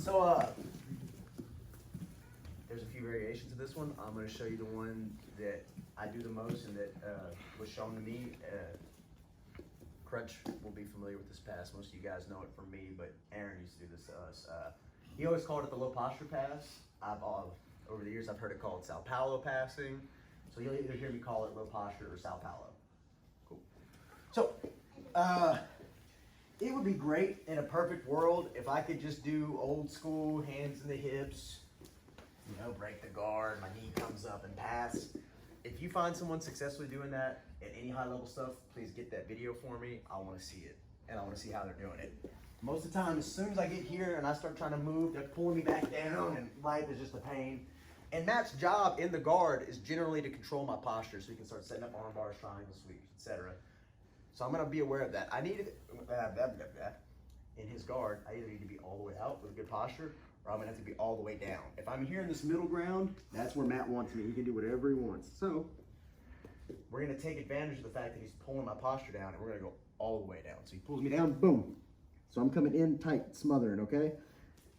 So, there's a few variations of this one. I'm going to show you the one that I do the most and that was shown to me. Crutch will be familiar with this pass. Most of you guys know it from me, but Aaron used to do this to us. He always called it the low posture pass. Over the years, I've heard it called São Paulo passing. So you'll either hear me call it low posture or São Paulo. Cool. So, it would be great in a perfect world if I could just do old school hands in the hips, you know, break the guard, my knee comes up and pass. If you find someone successfully doing that at any high level stuff, please get that video for me. I want to see it, and I want to see how they're doing it. Most of the time, as soon as I get here and I start trying to move, they're pulling me back down, and life is just a pain. And Matt's job in the guard is generally to control my posture, so he can start setting up arm bars, triangle sweeps, etc. So I'm going to be aware of that. I need in his guard, I either need to be all the way out with a good posture, or I'm going to have to be all the way down. If I'm here in this middle ground, that's where Matt wants me. He can do whatever he wants. So we're going to take advantage of the fact that he's pulling my posture down, and we're going to go all the way down. So he pulls me down, boom. So I'm coming in tight, smothering, okay?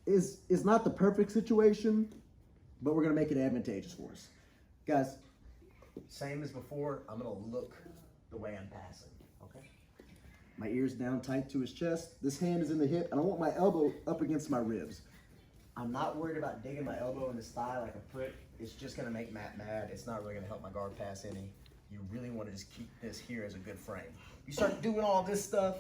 Is not the perfect situation, but we're going to make it advantageous for us. Guys, same as before, I'm going to look the way I'm passing, okay? My ear's down tight to his chest. This hand is in the hip, and I want my elbow up against my ribs. I'm not worried about digging my elbow in his thigh like a prick. It's just going to make Matt mad. It's not really going to help my guard pass any. You really want to just keep this here as a good frame. You start doing all this stuff,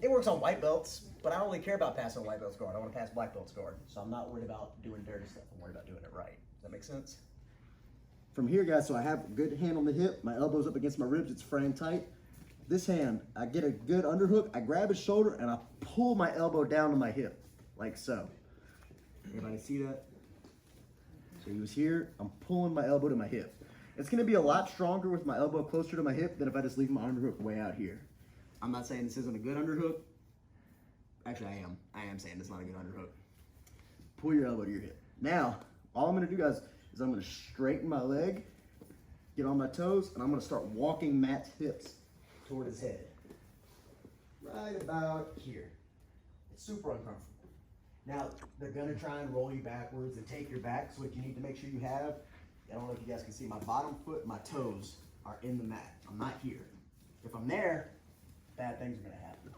it works on white belts, but I don't really care about passing white belts guard. I want to pass black belts guard. So I'm not worried about doing dirty stuff. I'm worried about doing it right. Does that make sense? From here, guys, so I have a good hand on the hip. My elbow's up against my ribs. It's framed tight. This hand, I get a good underhook. I grab his shoulder, and I pull my elbow down to my hip, like so. Everybody see that? So he was here. I'm pulling my elbow to my hip. It's going to be a lot stronger with my elbow closer to my hip than if I just leave my underhook way out here. I'm not saying this isn't a good underhook. Actually, I am. I am saying it's not a good underhook. Pull your elbow to your hip. Now, all I'm going to do, guys, is I'm going to straighten my leg, get on my toes, and I'm going to start walking Matt's hips toward his head. Right about here. It's super uncomfortable. Now, they're going to try and roll you backwards and take your back, so what you need to make sure you have, I don't know if you guys can see, my bottom foot and my toes are in the mat. I'm not here. If I'm there, bad things are going to happen.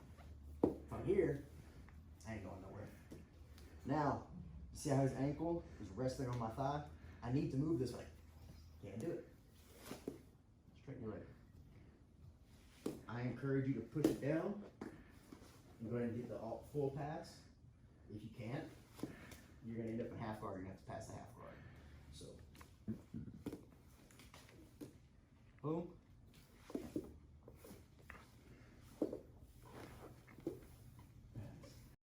If I'm here, I ain't going nowhere. Now, see how his ankle is resting on my thigh? I need to move this way. Can't do it. Straighten your leg. I encourage you to push it down and go ahead and get the full pass. If you can't, you're going to end up in half guard. You're going to have to pass the half guard. So, boom.